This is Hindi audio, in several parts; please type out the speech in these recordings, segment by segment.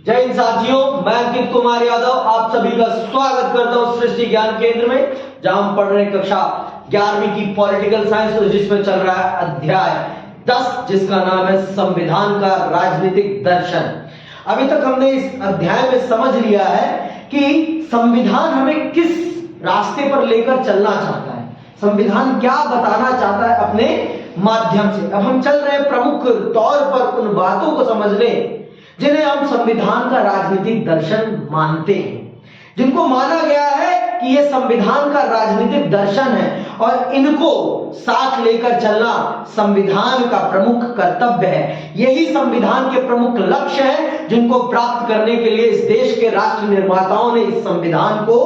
जय हिंद साथियों, मैं अंकित कुमार यादव आप सभी का स्वागत करता हूं सृष्टि ज्ञान केंद्र में, जहां हम पढ़ रहे हैं कक्षा 11वीं की पॉलिटिकल साइंस, और जिसमें चल रहा है अध्याय 10 जिसका नाम है संविधान का राजनीतिक दर्शन। अभी तक हमने इस अध्याय में समझ लिया है कि संविधान हमें किस रास्ते पर लेकर चलना चाहता है, संविधान क्या बताना चाहता है अपने माध्यम से। अब हम चल रहे हैं प्रमुख तौर पर उन बातों को समझने जिन्हें हम संविधान का राजनीतिक दर्शन मानते हैं, जिनको माना गया है कि यह संविधान का राजनीतिक दर्शन है और इनको साथ लेकर चलना संविधान का प्रमुख कर्तव्य है। यही संविधान के प्रमुख लक्ष्य हैं जिनको प्राप्त करने के लिए इस देश के राष्ट्र निर्माताओं ने इस संविधान को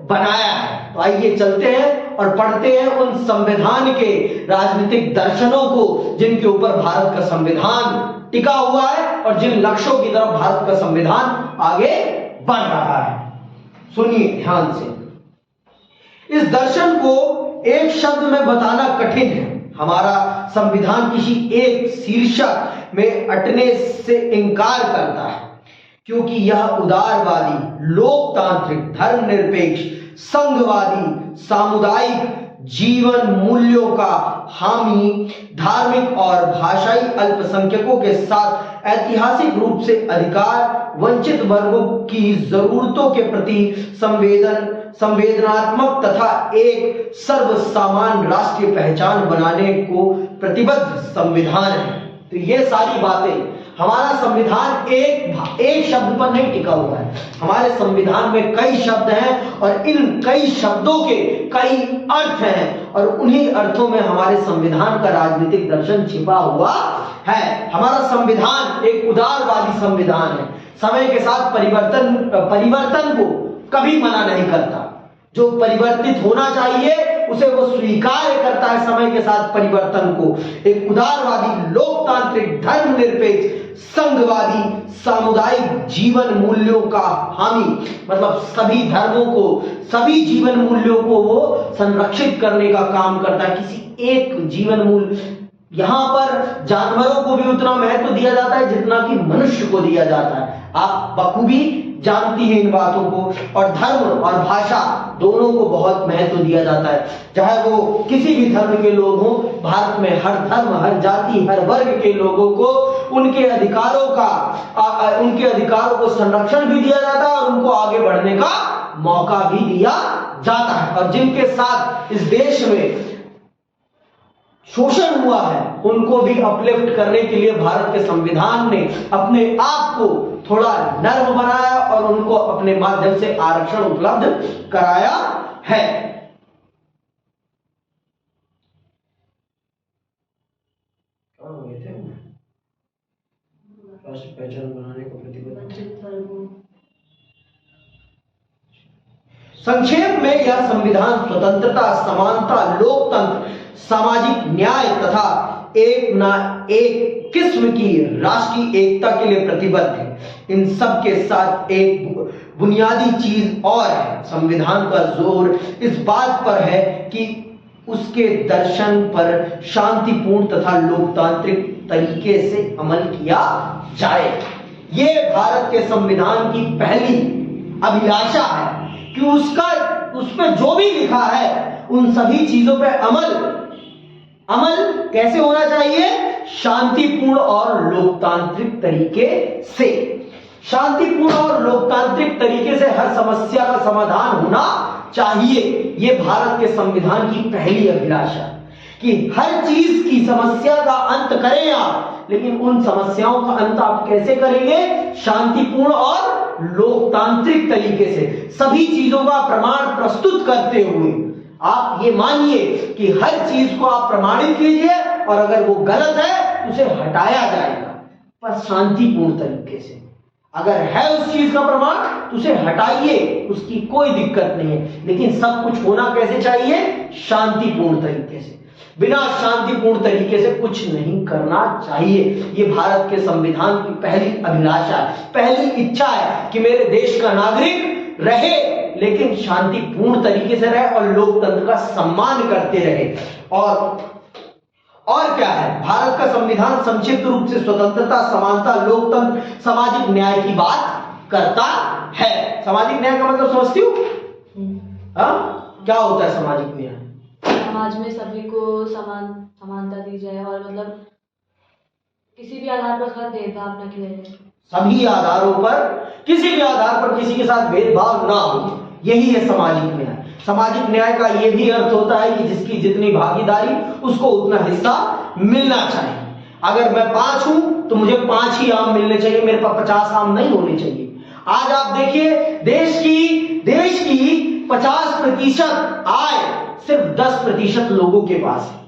बनाया है। तो आइए चलते हैं और पढ़ते हैं उन संविधान के राजनीतिक दर्शनों को जिनके ऊपर भारत का संविधान टिका हुआ है और जिन लक्ष्यों की तरफ भारत का संविधान आगे बढ़ रहा है। सुनिए ध्यान से। इस दर्शन को एक शब्द में बताना कठिन है। हमारा संविधान किसी एक शीर्षक में अटने से इनकार करता है, क्योंकि यह उदारवादी, लोकतांत्रिक, धर्मनिरपेक्ष, संघवादी, सामुदायिक जीवन मूल्यों का हामी, धार्मिक और भाषाई अल्पसंख्यकों के साथ ऐतिहासिक रूप से अधिकार वंचित वर्गों की जरूरतों के प्रति संवेदनात्मक तथा एक सर्वसामान्य राष्ट्रीय पहचान बनाने को प्रतिबद्ध संविधान है। तो ये सारी बातें, हमारा संविधान एक शब्द पर नहीं टिका हुआ है। हमारे संविधान में कई शब्द हैं और इन कई शब्दों के कई अर्थ हैं और उन्हीं अर्थों में हमारे संविधान का राजनीतिक दर्शन छिपा हुआ है। हमारा संविधान एक उदारवादी संविधान है। समय के साथ परिवर्तन को कभी मना नहीं करता। जो परिवर्तित होना चाहिए उसे वो स्वीकार करता है समय के साथ परिवर्तन को। एक उदारवादी, लोकतांत्रिक, धर्मनिरपेक्ष, संघवादी, सामुदायिक जीवन मूल्यों का हामी, मतलब सभी धर्मों को, सभी जीवन मूल्यों को वो संरक्षित करने का काम करता है। किसी एक जीवन मूल्य, यहां पर जानवरों को भी उतना महत्व दिया जाता है जितना कि मनुष्य को दिया जाता है। आप बखूबी जानती हैं इन बातों को। और धर्म और भाषा दोनों को बहुत महत्व दिया जाता है, चाहे वो किसी भी धर्म के लोग हों। भारत में हर धर्म, हर जाति, हर वर्ग के लोगों को उनके अधिकारों को संरक्षण भी दिया जाता है और उनको आगे बढ़ने का मौका भी दिया जाता है। और जिनके साथ इस देश में शोषण हुआ है उनको भी अपलिफ्ट करने के लिए भारत के संविधान ने अपने आप को थोड़ा नर्म बनाया और उनको अपने माध्यम से आरक्षण उपलब्ध कराया है। पहचान बनाने को प्रतिबद्ध। संक्षेप में यह संविधान स्वतंत्रता, समानता, लोकतंत्र, सामाजिक न्याय तथा एक किस्म की राष्ट्रीय एकता के लिए प्रतिबद्ध है। इन सब के साथ एक बुनियादी चीज और है, संविधान का जोर इस बात पर है कि उसके दर्शन पर शांतिपूर्ण तथा लोकतांत्रिक तरीके से अमल किया जाए। ये भारत के संविधान की पहली अभिलाषा है कि उस पर जो भी लिखा है उन सभी चीजों पर अमल कैसे होना चाहिए? शांतिपूर्ण और लोकतांत्रिक तरीके से। शांतिपूर्ण और लोकतांत्रिक तरीके से हर समस्या का समाधान होना चाहिए। यह भारत के संविधान की पहली अभिलाषा कि हर चीज की समस्या का अंत करें आप, लेकिन उन समस्याओं का अंत आप कैसे करेंगे? शांतिपूर्ण और लोकतांत्रिक तरीके से। सभी चीजों का प्रमाण प्रस्तुत करते हुए आप ये मानिए कि हर चीज को आप प्रमाणित कीजिए और अगर वो गलत है उसे हटाया जाएगा, पर शांतिपूर्ण तरीके से। अगर है उस चीज का प्रमाण तो उसे हटाइए, उसकी कोई दिक्कत नहीं है, लेकिन सब कुछ होना कैसे चाहिए? शांतिपूर्ण तरीके से। बिना शांतिपूर्ण तरीके से कुछ नहीं करना चाहिए। ये भारत के संविधान की पहली अभिलाषा है, पहली इच्छा है कि मेरे देश का नागरिक रहे लेकिन शांतिपूर्ण तरीके से रहे और लोकतंत्र का सम्मान करते रहे। और क्या है? भारत का संविधान संक्षिप्त रूप से स्वतंत्रता, समानता, लोकतंत्र, सामाजिक न्याय की बात करता है। सामाजिक न्याय का मतलब समझती हो? क्या होता है सामाजिक न्याय? समाज में सभी को समानता दी जाए और मतलब किसी भी आधार पर गलत भेदभाव न किया जाए। सभी आधारों पर, किसी भी आधार पर किसी के साथ भेदभाव ना हो, यही है सामाजिक न्याय। सामाजिक न्याय का यह भी अर्थ होता है कि जिसकी जितनी भागीदारी उसको उतना हिस्सा मिलना चाहिए। अगर मैं 5 हूं तो मुझे 5 ही आम मिलने चाहिए, मेरे पास 50 आम नहीं होने चाहिए। आज आप देखिए देश की 50% आय सिर्फ 10% लोगों के पास है।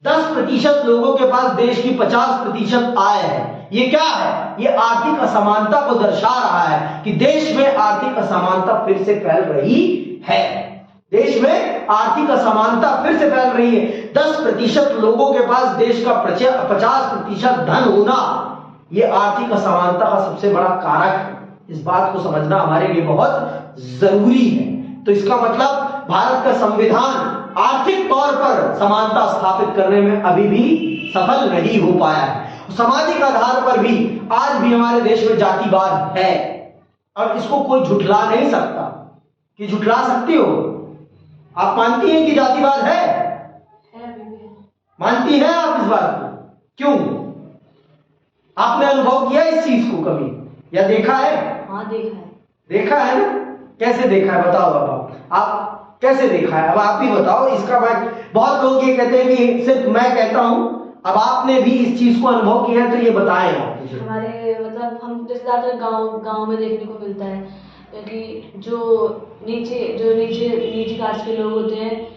10% लोगों के पास देश की 50% आय है। ये क्या है? ये आर्थिक असमानता को दर्शा रहा है कि देश में आर्थिक असमानता फिर से फैल रही है। देश में आर्थिक असमानता फिर से फैल रही है। 10% लोगों के पास देश का 50% धन होना, ये आर्थिक असमानता का सबसे बड़ा कारक है। इस बात को समझना हमारे लिए बहुत जरूरी है। तो इसका मतलब भारत का संविधान आर्थिक तौर पर समानता स्थापित करने में अभी भी सफल नहीं हो पाया है। सामाजिक आधार पर भी आज भी हमारे देश में जातिवाद है और इसको कोई झुठला नहीं सकता। कि झुठला सकती हो? आप मानती हैं कि जातिवाद है? मानती हैं आप इस बात को? क्यों? आपने अनुभव किया इस चीज को कभी या देखा है? हाँ देखा है। देखा है ना? कैसे देखा है बताओ अब आप कैसे देखा है? अब आप ही बताओ इसका। बहुत लोग ये कहते हैं कि सिर्फ मैं कहता हूं, अब आपने भी इस चीज को अनुभव किया है तो ये बताएं आप मुझे। हमारे मतलब हम जैसे ज्यादातर गांव में देखने को मिलता है कि जो नीची कास्ट के लोग होते हैं,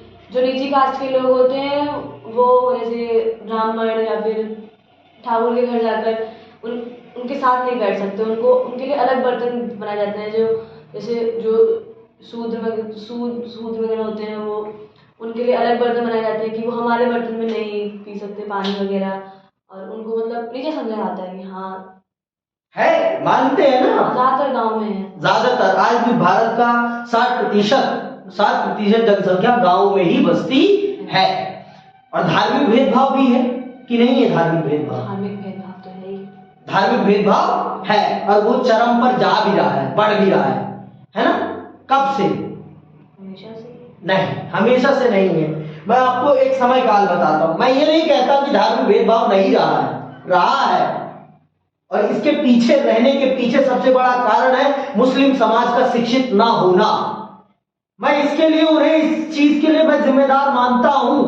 वो जैसे ब्राह्मण या फिर ठाकुर के घर जाकर उनके साथ नहीं बैठ सकते। उनके लिए अलग बर्तन बनाए जाते हैं। जो शूद्र वगैरह होते हैं, वो उनके लिए अलग बर्तन बनाए जाते हैं कि वो हमारे बर्तन में नहीं पी सकते पानी वगैरह, और उनको मतलब नीचे समझा जाता है कि हाँ है, मानते हैं ना? ज्यादातर गांव में है। ज्यादातर आज भी भारत का 60% जनसंख्या गांव में ही बसती है। और धार्मिक भेदभाव भी है कि नहीं है? धार्मिक भेदभाव तो है ही। धार्मिक भेदभाव है और वो चरम पर जा भी रहा है, बढ़ भी रहा है ना? कब से? हमेशा से नहीं, हमेशा से नहीं है। मैं आपको एक समय काल बताता हूं। मैं ये नहीं कहता कि धार्मिक भेदभाव नहीं रहा है। और इसके पीछे रहने के पीछे सबसे बड़ा कारण है मुस्लिम समाज का शिक्षित ना होना। मैं इसके लिए उन्हें इस चीज के लिए मैं जिम्मेदार मानता हूं।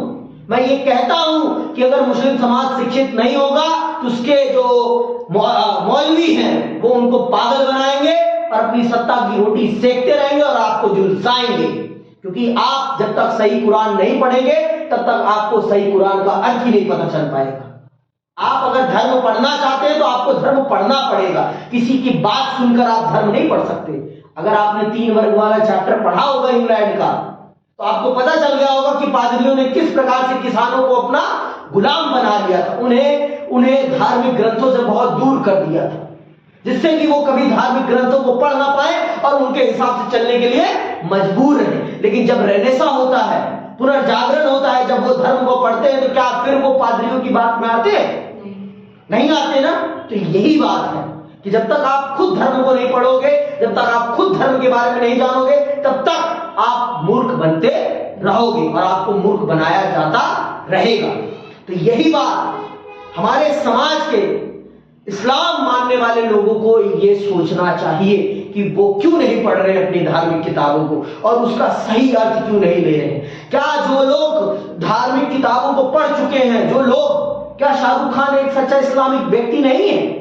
मैं ये कहता हूं कि अगर मुस्लिम समाज शिक्षित नहीं होगा तो उसके जो मौलवी हैं वो उनको पागल बनाएंगे और अपनी सत्ता की रोटी सेकते रहेंगे और आपको झुलसाएंगे। क्योंकि आप जब तक सही कुरान नहीं पढ़ेंगे तब तक आपको सही कुरान का अर्थ ही नहीं पता चल पाएगा। आप अगर धर्म पढ़ना चाहते हैं तो आपको धर्म पढ़ना पड़ेगा। किसी की बात सुनकर आप धर्म नहीं पढ़ सकते। अगर आपने 3 वर्ग वाला चैप्टर पढ़ा होगा इंग्लैंड का तो आपको पता चल गया होगा कि पादरियों ने किस प्रकार से किसानों को अपना गुलाम बना लिया था। उन्हें धार्मिक ग्रंथों से बहुत दूर कर दिया था, जिससे कि वो कभी धार्मिक ग्रंथों को पढ़ ना पाए और उनके हिसाब से चलने के लिए मजबूर रहे। लेकिन जब रेनेसा होता है, पुनर्जागरण होता है, जब वो धर्म को पढ़ते हैं तो क्या फिर वो पादरियों की बात में आते हैं? नहीं आते ना। तो यही बात है कि जब तक आप खुद धर्म को नहीं पढ़ोगे, जब तक आप खुद धर्म के बारे में नहीं जानोगे, तब तक आप मूर्ख बनते रहोगे और आपको मूर्ख बनाया जाता रहेगा। तो यही बात हमारे समाज के इस्लाम मानने वाले लोगों को ये सोचना चाहिए कि वो क्यों नहीं पढ़ रहे अपनी धार्मिक किताबों को और उसका सही अर्थ क्यों नहीं ले रहे हैं। क्या जो लोग धार्मिक किताबों को पढ़ चुके हैं, जो लोग, क्या शाहरुख खान एक सच्चा इस्लामिक व्यक्ति नहीं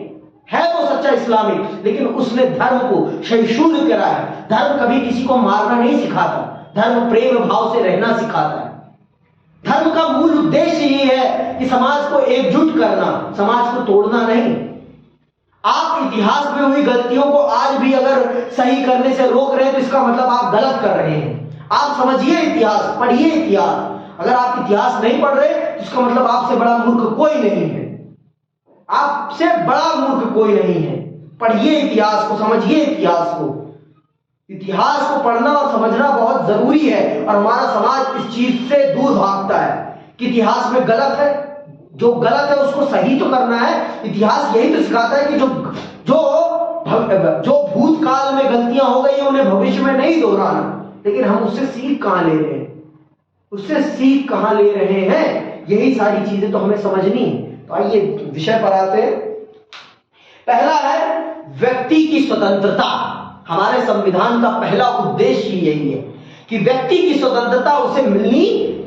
है वो सच्चा इस्लामिक, लेकिन उसने धर्म को शैशून्य कराया। धर्म कभी किसी को मारना नहीं सिखाता, धर्म प्रेम भाव से रहना सिखाता है। धर्म का मूल उद्देश्य ये है कि समाज को एकजुट करना, समाज को तोड़ना नहीं। आप इतिहास में हुई गलतियों को आज भी अगर सही करने से रोक रहे हैं तो इसका मतलब आप गलत कर रहे हैं। आप समझिए इतिहास, पढ़िए इतिहास। अगर आप इतिहास नहीं पढ़ रहे तो इसका मतलब आपसे बड़ा मूर्ख कोई नहीं है। आपसे बड़ा मूर्ख कोई नहीं है। पढ़िए इतिहास को, समझिए इतिहास को। इतिहास को पढ़ना और समझना बहुत जरूरी है और हमारा समाज इस चीज से दूर भागता है कि इतिहास में गलत है। जो गलत है उसको सही तो करना है। इतिहास यही तो सिखाता है कि जो भूतकाल में गलतियां हो गई हैं उन्हें भविष्य में नहीं दोहराना, लेकिन हम उससे सीख कहां ले रहे हैं, उससे सीख कहां ले रहे हैं, यही सारी चीजें तो हमें समझनी है। तो आइए विषय पर आते हैं। पहला है व्यक्ति की स्वतंत्रता। हमारे संविधान का पहला उद्देश्य यही है कि व्यक्ति की स्वतंत्रता उसे मिलनी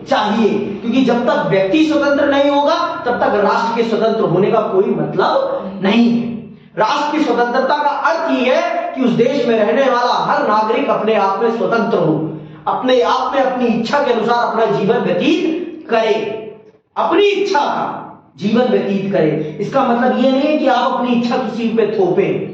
चाहिए, क्योंकि जब तक व्यक्ति स्वतंत्र नहीं होगा तब तक राष्ट्र के स्वतंत्र होने का कोई मतलब नहीं है। राष्ट्र की स्वतंत्रता का अर्थ ही है कि उस देश में रहने वाला हर नागरिक अपने आप में स्वतंत्र हो, अपने आप में अपनी इच्छा के अनुसार अपना जीवन व्यतीत करे, अपनी इच्छा का जीवन व्यतीत करे। इसका मतलब यह नहीं है कि आप अपनी इच्छा किसी पे थोपें,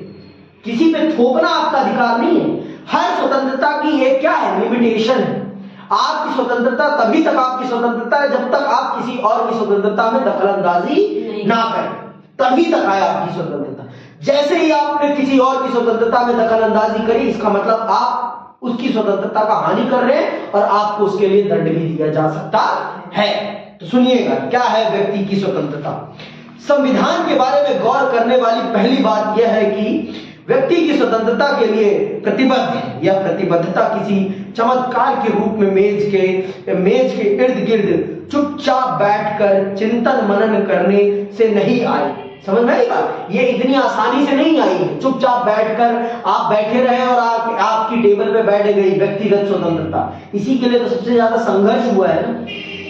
किसी पे थोपना आपका अधिकार नहीं है। हर स्वतंत्रता की एक क्या है, लिमिटेशन है। आपकी स्वतंत्रता तभी तक आपकी स्वतंत्रता है जब तक आप किसी और की स्वतंत्रता में दखलंदाजी ना करें, तभी तक है आपकी स्वतंत्रता। जैसे ही आपने किसी और की स्वतंत्रता में दखलंदाजी करी, इसका मतलब आप उसकी स्वतंत्रता का हानि कर रहे हैं और आपको उसके लिए दंड भी दिया जा सकता है। तो सुनिएगा, क्या है व्यक्ति की स्वतंत्रता। संविधान के बारे में गौर करने वाली पहली बात यह है कि व्यक्ति की स्वतंत्रता के लिए प्रतिबद्ध है। यह प्रतिबद्धता किसी चमत्कार के रूप में मेज के इर्द गिर्द चुपचाप बैठकर चिंतन मनन करने से नहीं आई। समझ में आई बात? ये इतनी आसानी से नहीं आई है। चुपचाप बैठकर आप बैठे रहे और आपकी टेबल पे बैठ गई व्यक्तिगत स्वतंत्रता। इसी के लिए तो सबसे ज्यादा संघर्ष हुआ है ना,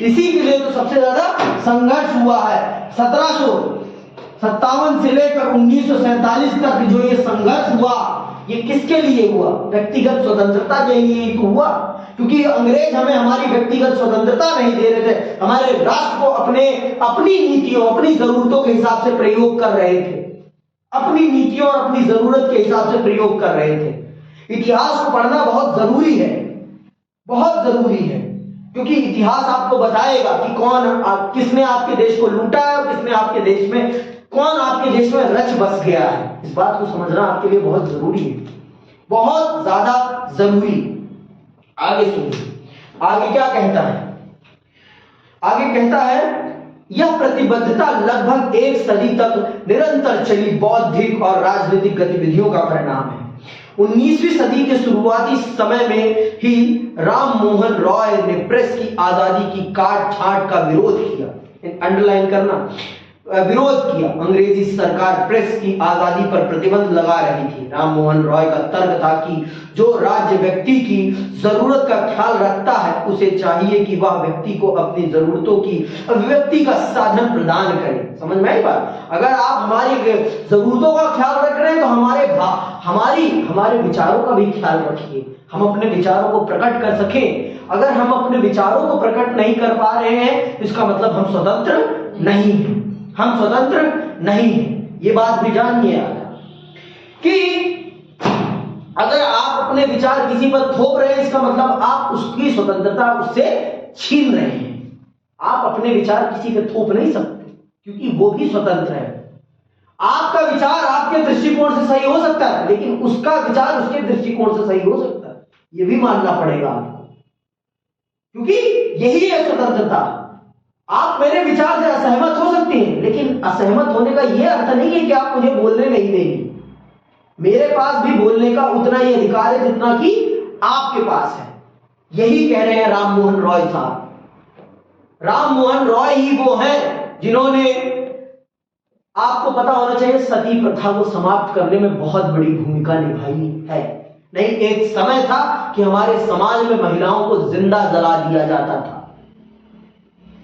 इसी के लिए तो सबसे ज्यादा संघर्ष हुआ है। 1757 से लेकर 1947 तक जो ये संघर्ष हुआ, ये किसके लिए हुआ? व्यक्तिगत स्वतंत्रता के लिए ही तो हुआ, क्योंकि अंग्रेज हमें हमारी व्यक्तिगत स्वतंत्रता नहीं दे रहे थे। हमारे राष्ट्र को अपनी नीतियों, अपनी जरूरतों के हिसाब से प्रयोग कर रहे थे, अपनी नीतियों और अपनी जरूरत के हिसाब से प्रयोग कर रहे थे। इतिहास को पढ़ना बहुत जरूरी है, बहुत जरूरी है, क्योंकि इतिहास आपको बताएगा कि किसने आपके देश को लूटा है और किसने आपके देश में, कौन आपके देश में रच बस गया है। इस बात को समझना आपके लिए बहुत जरूरी है, बहुत ज्यादा जरूरी। आगे सुनिए, आगे क्या कहता है? आगे कहता है यह प्रतिबद्धता लगभग एक सदी तक निरंतर चली बौद्धिक और राजनीतिक गतिविधियों का परिणाम है। 19वीं सदी के शुरुआती समय में ही राम मोहन रॉय ने प्रेस की आजादी की काट छांट का विरोध किया, अंडरलाइन करना, विरोध किया। अंग्रेजी सरकार प्रेस की आजादी पर प्रतिबंध लगा रही थी। राम मोहन रॉय का तर्क था कि जो राज्य व्यक्ति की जरूरत का ख्याल रखता है, उसे चाहिए कि वह व्यक्ति को अपनी जरूरतों की अभिव्यक्ति का साधन प्रदान करे। समझ में आई बात? अगर आप हमारी जरूरतों का ख्याल रख रहे हैं तो हमारे विचारों का भी ख्याल रखिए, हम अपने विचारों को प्रकट कर सकें। अगर हम अपने विचारों को प्रकट नहीं कर पा रहे हैं, इसका मतलब हम स्वतंत्र नहीं हैं, हम स्वतंत्र नहीं हैं। ये बात भी जानिए कि अगर आप अपने विचार किसी पर थोप रहे हैं, इसका मतलब आप उसकी स्वतंत्रता उससे छीन रहे हैं। आप अपने विचार किसी पे थोप नहीं सकते, क्योंकि वो भी स्वतंत्र है। आपका विचार आपके दृष्टिकोण से सही हो सकता है, लेकिन उसका विचार उसके दृष्टिकोण से सही हो सकता है, ये भी मानना पड़ेगा आपको, क्योंकि यही है स्वतंत्रता। आप मेरे विचार से असहमत हो सकते हैं, लेकिन असहमत होने का यह अर्थ नहीं है कि आप मुझे बोलने नहीं देंगे। मेरे पास भी बोलने का उतना ही अधिकार है जितना कि आपके पास है। यही कह रहे हैं राम मोहन रॉय साहब। राम मोहन रॉय ही वो हैं जिन्होंने, आपको पता होना चाहिए, सती प्रथा को समाप्त करने में बहुत बड़ी भूमिका निभाई है। नहीं, एक समय था कि हमारे समाज में महिलाओं को जिंदा जला दिया जाता था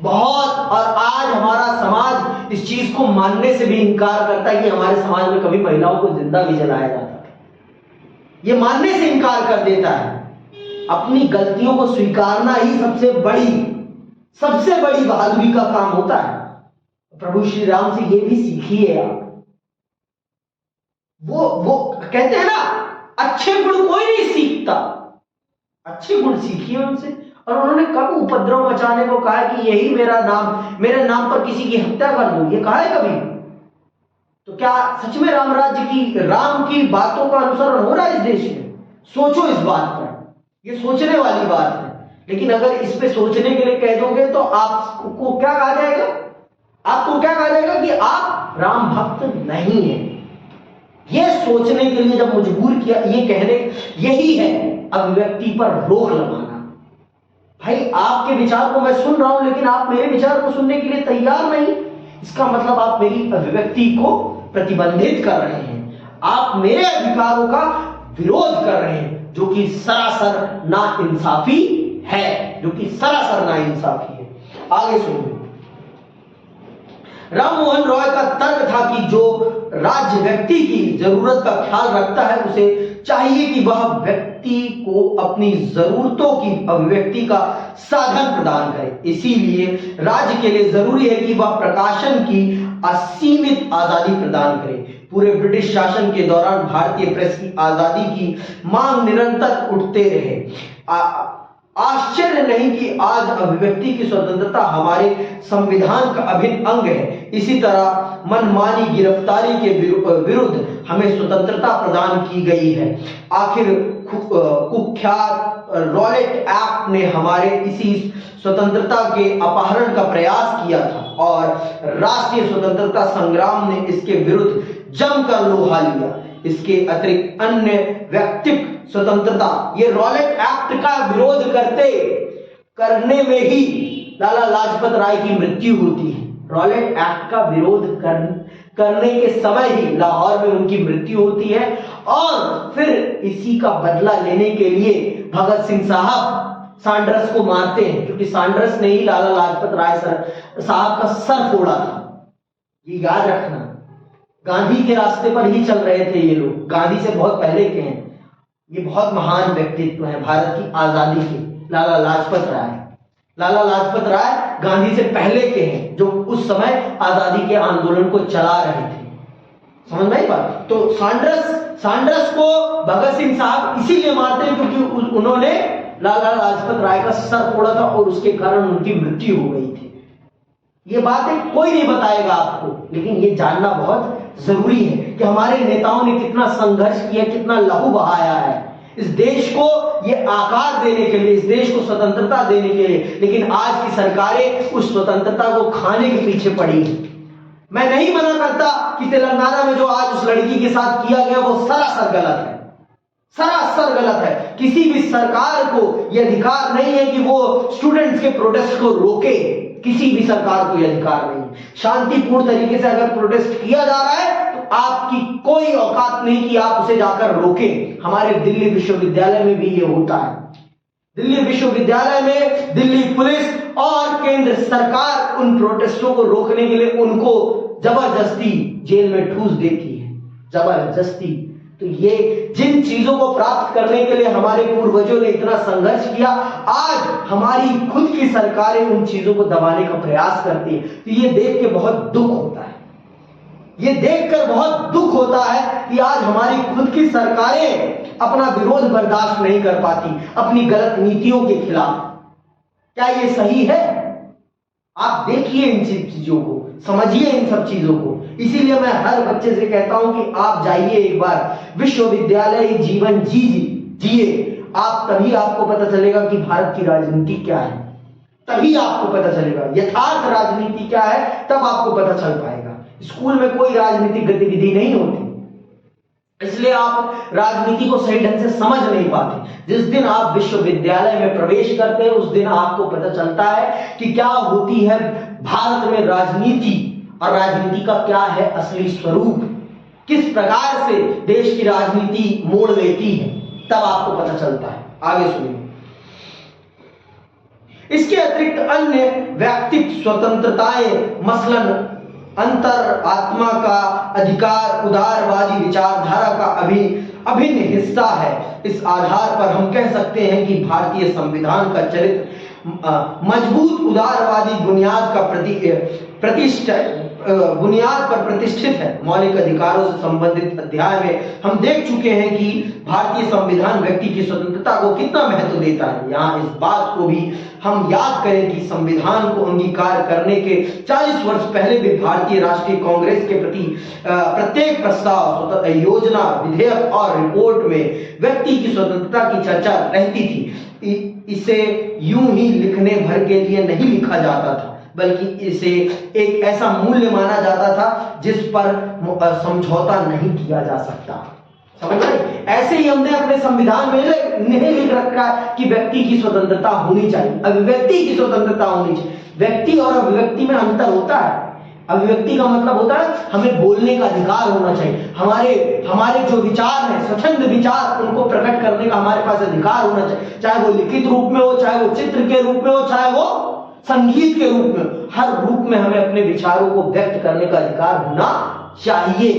बहुत, और आज हमारा समाज इस चीज को मानने से भी इनकार करता है कि हमारे समाज में कभी महिलाओं को जिंदा भी जलाया जाता था। ये मानने से इनकार कर देता है। अपनी गलतियों को स्वीकारना ही सबसे बड़ी बहादुरी का काम होता है। प्रभु श्री राम से ये भी सीखिए आप। वो कहते हैं ना, अच्छे गुण कोई नहीं सीखता, अच्छे गुण सीखिए उनसे। और उन्होंने कब उपद्रव मचाने को कहा कि यही मेरे नाम पर किसी की हत्या कर दो, ये कहा है कभी? तो क्या सच में राम की बातों का अनुसरण हो रहा है इस देश में? सोचो इस बात पर, ये सोचने वाली बात है। लेकिन अगर इस पे सोचने के लिए कह दोगे तो आपको क्या कहा जाएगा? आपको क्या कहा जाएगा कि आप राम भक्त नहीं हैं। ये सोचने के लिए जब मजबूर किया, ये कहने, यही है अभिव्यक्ति पर रोक लगाना। भाई आपके विचार को मैं सुन रहा हूं लेकिन आप मेरे विचार को सुनने के लिए तैयार नहीं, इसका मतलब आप मेरी अभिव्यक्ति को प्रतिबंधित कर रहे हैं, आप मेरे अधिकारों का विरोध कर रहे हैं, जो कि सरासर नाइंसाफी है, जो कि सरासर नाइंसाफी है। आगे सुनिए। राम मोहन रॉय का तर्क था कि जो राज्य व्यक्ति की जरूरत का ख्याल रखता है उसे चाहिए कि वह व्यक्ति को अपनी जरूरतों की अभिव्यक्ति का साधन प्रदान करे। इसीलिए राज्य के लिए जरूरी है कि वह प्रकाशन की असीमित आजादी प्रदान करे। पूरे ब्रिटिश शासन के दौरान भारतीय प्रेस की आजादी की मांग निरंतर उठते रहे। आश्चर्य नहीं कि आज अभिव्यक्ति की स्वतंत्रता हमारे संविधान का अभिन्न अंग है। इसी तरह मनमानी गिरफ्तारी के विरुद्ध हमें स्वतंत्रता प्रदान की गई है। आखिर कुख्यात रॉलेट एक्ट ने हमारे इसी स्वतंत्रता के अपहरण का प्रयास किया था और राष्ट्रीय स्वतंत्रता संग्राम ने इसके विरुद्ध जमकर लोहा लिया। इसके अतिरिक्त अन्य व्यक्तिक स्वतंत्रता, ये रॉलेट एक्ट का विरोध करने में ही लाला लाजपत राय की मृत्यु होती है। रॉलेट एक्ट का विरोध करने के समय ही लाहौर में उनकी मृत्यु होती है और फिर इसी का बदला लेने के लिए भगत सिंह साहब सैंडर्स को मारते हैं, क्योंकि सैंडर्स ने ही लाला लाजपत राय साहब का सर फोड़ा था। ये याद रखना, गांधी के रास्ते पर ही चल रहे थे ये लोग, गांधी से बहुत पहले के हैं। ये बहुत महान व्यक्तित्व है भारत की आजादी के, लाला लाजपत राय। लाला लाजपत राय गांधी से पहले के हैं, जो उस समय आजादी के आंदोलन को चला रहे थे। समझ में आई बात? तो सैंडर्स को भगत सिंह साहब इसीलिए मारते हैं क्योंकि उन्होंने लाला लाजपत राय का सर फोड़ा था और उसके कारण उनकी मृत्यु हो गई थी। ये बातें कोई नहीं बताएगा आपको, लेकिन ये जानना बहुत जरूरी है कि हमारे नेताओं ने कितना संघर्ष किया, कितना लहू बहाया है इस देश को ये आकार देने के लिए, इस देश को स्वतंत्रता देने के लिए। लेकिन आज की सरकारें उस स्वतंत्रता को खाने के पीछे पड़ी है। मैं नहीं मना करता कि तेलंगाना में जो आज उस लड़की के साथ किया गया वो सरासर गलत है, सरासर गलत है। किसी भी सरकार को यह अधिकार नहीं है कि वो स्टूडेंट्स के प्रोटेस्ट को रोके, किसी भी सरकार को यह अधिकार नहीं। शांतिपूर्ण तरीके से अगर प्रोटेस्ट किया जा रहा है तो आपकी कोई औकात नहीं कि आप उसे जाकर रोकें। हमारे दिल्ली विश्वविद्यालय में भी ये होता है। दिल्ली विश्वविद्यालय में दिल्ली पुलिस और केंद्र सरकार उन प्रोटेस्टों को रोकने के लिए उनको जबरदस्ती जेल में ठूस देती है, जबरदस्ती। तो ये जिन चीजों को प्राप्त करने के लिए हमारे पूर्वजों ने इतना संघर्ष किया, आज हमारी खुद की सरकारें उन चीजों को दबाने का प्रयास करती है। तो ये देख के बहुत दुख होता है, ये देखकर बहुत दुख होता है कि आज हमारी खुद की सरकारें अपना विरोध बर्दाश्त नहीं कर पाती अपनी गलत नीतियों के खिलाफ। क्या ये सही है? आप देखिए इन चीजों को, समझिए इन सब चीजों को। इसीलिए मैं हर बच्चे से कहता हूं कि आप जाइए एक बार विश्वविद्यालय जीवन जिए। आप तभी आपको पता चलेगा कि भारत की राजनीति क्या है, तभी आपको पता चलेगा यथार्थ राजनीति क्या है, तब आपको पता चल पाएगा। स्कूल में कोई राजनीतिक गतिविधि नहीं होती, इसलिए आप राजनीति को सही ढंग से समझ नहीं पाते। जिस दिन आप विश्वविद्यालय में प्रवेश करते हैं उस दिन आपको पता चलता है कि क्या होती है भारत में राजनीति और राजनीति का क्या है असली स्वरूप, किस प्रकार से देश की राजनीति मोड़ लेती है, तब आपको पता चलता है। आगे सुनिए। इसके अतिरिक्त अन्य व्यक्तिक स्वतंत्रताएं, मसलन अंतर आत्मा का अधिकार उदारवादी विचारधारा का अभिन्न हिस्सा है। इस आधार पर हम कह सकते हैं कि भारतीय संविधान का चरित्र मजबूत उदारवादी बुनियाद पर प्रतिष्ठित है। मौलिक अधिकारों से संबंधित अध्याय में हम देख चुके हैं कि भारतीय संविधान व्यक्ति की स्वतंत्रता को कितना महत्व देता है। यहाँ इस बात को भी हम याद करें कि संविधान को अंगीकार करने के 40 वर्ष पहले भी भारतीय राष्ट्रीय कांग्रेस के प्रति प्रत्येक प्रस्ताव, योजना, विधेयक और रिपोर्ट में व्यक्ति की स्वतंत्रता की चर्चा रहती थी। इसे यूं ही लिखने भर के लिए नहीं लिखा जाता था, बल्कि इसे एक ऐसा मूल्य माना जाता था जिस पर समझौता नहीं किया जा सकता। समझ रहे? ऐसे ही हमने अपने संविधान में नहीं लिख रखा है कि व्यक्ति की स्वतंत्रता होनी चाहिए, अभिव्यक्ति की स्वतंत्रता होनी चाहिए। व्यक्ति और अभिव्यक्ति में अंतर होता है। अभिव्यक्ति का मतलब होता है हमें बोलने का अधिकार होना चाहिए, हमारे जो विचार हैं, स्वतंत्र विचार, उनको प्रकट करने का हमारे पास अधिकार होना चाहिए, चाहे वो लिखित रूप में हो, चाहे वो चित्र के रूप में हो, चाहे वो संगीत के रूप में हो। हर रूप में हमें अपने विचारों को व्यक्त करने का अधिकार होना चाहिए।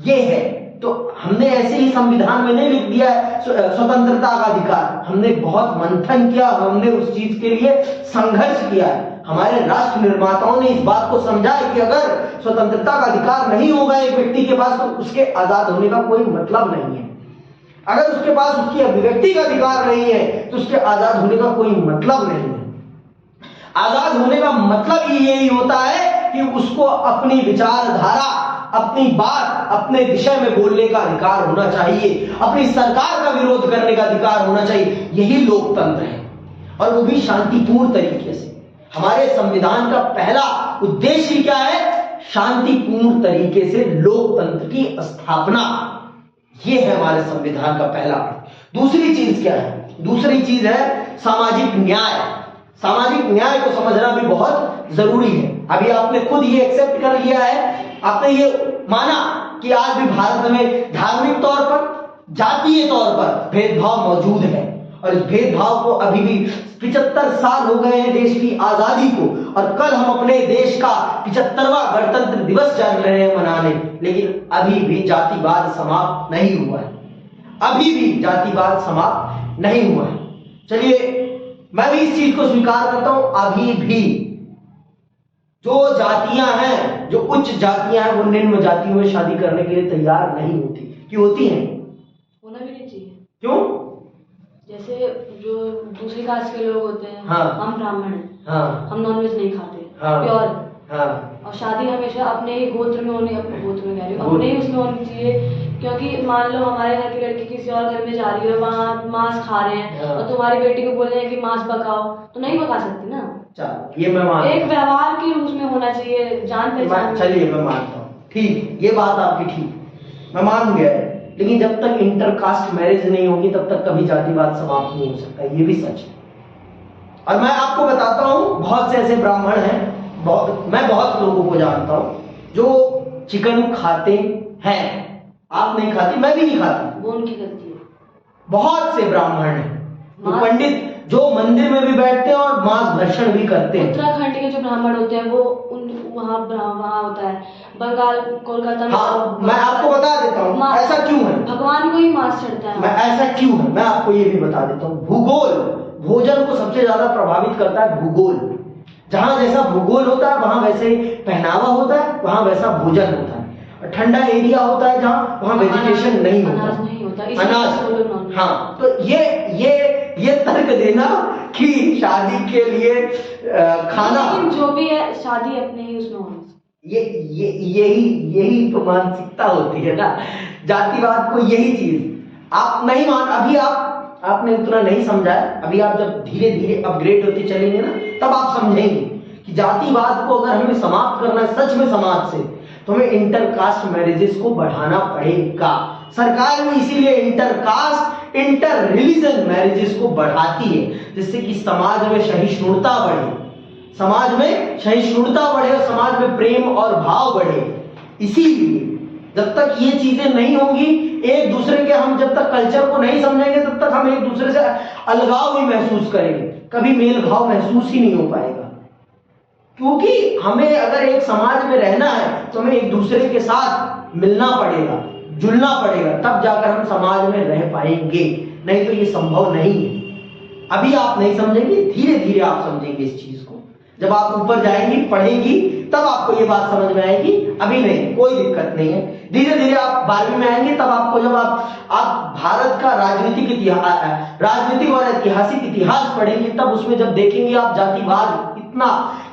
ये है, तो हमने ऐसे ही संविधान में नहीं लिख दिया है स्वतंत्रता का अधिकार। हमने बहुत मंथन किया, हमने उस चीज के लिए संघर्ष किया है। हमारे राष्ट्र निर्माताओं ने इस बात को समझा है कि अगर स्वतंत्रता का अधिकार नहीं होगा एक व्यक्ति के पास, तो उसके आजाद होने का कोई मतलब नहीं है। अगर उसके पास उसकी अभिव्यक्ति का अधिकार नहीं है, तो उसके आजाद होने का कोई मतलब नहीं है। आजाद होने का मतलब ही यही होता है कि उसको अपनी विचारधारा, अपनी बात, अपने विषय में बोलने का अधिकार होना चाहिए, अपनी सरकार का विरोध करने का अधिकार होना चाहिए। यही लोकतंत्र है, और वो भी शांतिपूर्ण तरीके से। हमारे संविधान का पहला उद्देश्य क्या है? शांतिपूर्ण तरीके से लोकतंत्र की स्थापना। ये है हमारे संविधान का पहला। दूसरी चीज क्या है? दूसरी चीज है सामाजिक न्याय। सामाजिक न्याय को समझना भी बहुत जरूरी है। अभी आपने खुद ये एक्सेप्ट कर लिया है, आपने ये माना कि आज भी भारत में धार्मिक तौर पर, जातीय तौर पर भेदभाव मौजूद है, और इस भेदभाव को अभी भी 75 साल हो गए हैं देश की आजादी को, और कल हम अपने देश का 75वां गणतंत्र दिवस चल रहे हैं मनाने, लेकिन अभी भी जातिवाद समाप्त नहीं हुआ है। अभी भी जातिवाद समाप्त नहीं हुआ है। चलिए, मैं भी इस चीज को स्वीकार करता हूं, अभी भी जो जातियां हैं, जो उच्च जातियां हैं, वो निम्न जातियों में शादी करने के लिए तैयार नहीं होती। क्यों होती हैं? होना भी नहीं चाहिए। क्यों? जैसे जो दूसरी कास्ट के लोग होते हैं, हाँ, हम ब्राह्मण हैं, हाँ, हम नॉनवेज नहीं खाते, हाँ, प्योर, हाँ, और शादी हमेशा अपने ही गोत्र में होनी, अपने गोत्र में कह रही हूँ, अपने ही उसमें होनी चाहिए। क्योंकि मान लो हमारे घर की लड़की किसी और घर में जा रही है, वहाँ मांस खा रहे हैं, हाँ, और तुम्हारी बेटी को बोल रहे हैं कि मांस पकाओ, तो नहीं पका सकती ना। चल, ये मैं मानता हूं। एक व्यवहार के रूप में होना चाहिए, जान पहचान। चलिए, मैं मानता हूँ, ठीक, ये बात आपकी ठीक, मैं मान गया है। लेकिन जब तक इंटरकास्ट मैरिज नहीं होगी, तब तक कभी जातिवाद समाप्त नहीं हो सकता। ये भी सच है। और मैं आपको बताता हूँ, बहुत से ऐसे ब्राह्मण हैं, मैं बहुत लोगों को जानता हूँ जो चिकन खाते हैं। आप नहीं खाती, मैं भी नहीं खाती, वो उनकी गलती है। बहुत से ब्राह्मण हैं जो पंडित, जो मंदिर में भी बैठते हैं और मांस भक्षण भी करते हैं। उत्तराखंड के जो ब्राह्मण होते हैं, वो वहाँ होता है, बंगाल, कोलकाता में। हाँ, मैं आपको बता देता हूँ ऐसा क्यों है। भगवान को ही मांस चढ़ता है। मैं ऐसा क्यों है, मैं आपको ये भी बता देता हूँ। भूगोल भोजन को सबसे ज्यादा प्रभावित करता है। भूगोल, जहां जैसा भूगोल होता है, वहां वैसे पहनावा होता है, वहां वैसा भोजन होता है। ठंडा एरिया होता है जहाँ, वहां वेजिटेशन नहीं होता, अनाज नहीं होता, अनाज। हाँ, तो ये तर्क देना कि शादी के लिए खाना, लेकिन जो भी है, शादी अपने ही उसमें होना, यही तो मानसिकता होती है ना जातिवाद को। यही चीज आप नहीं मान, अभी आपने उतना नहीं समझा है। अभी आप जब धीरे धीरे अपग्रेड होते चलेंगे ना, तब आप समझेंगे कि जातिवाद को अगर हमें समाप्त करना है सच में समाज से, तो हमें इंटरकास्ट मैरिजेस को बढ़ाना पड़ेगा। सरकार भी इसीलिए इंटर रिलीजन मैरिजेस को बढ़ाती है, जिससे कि समाज में सहिष्णुता बढ़े, समाज में सहिष्णुता बढ़े और समाज में प्रेम और भाव बढ़े। इसीलिए जब तक ये चीजें नहीं होंगी, एक दूसरे के, हम जब तक कल्चर को नहीं समझेंगे, तब तक हम एक दूसरे से अलगाव ही महसूस करेंगे, कभी मेल भाव महसूस ही नहीं हो पाएगा। क्योंकि हमें अगर एक समाज में रहना है, तो हमें एक दूसरे के साथ मिलना पड़ेगा, जुलना पड़ेगा, तब जाकर हम समाज में रह पाएंगे, नहीं तो ये संभव नहीं है। अभी आप नहीं समझेंगे, धीरे धीरे आप समझेंगे इस चीज को। जब आप ऊपर जाएंगी, पढ़ेंगी, तब आपको ये बात समझ में आएगी। अभी नहीं, कोई दिक्कत नहीं है। धीरे धीरे आप 12वीं में आएंगे, तब आपको, जब आप भारत का राजनीतिक और ऐतिहासिक इतिहास पढ़ेंगे, तब उसमें जब देखेंगे आप जातिवाद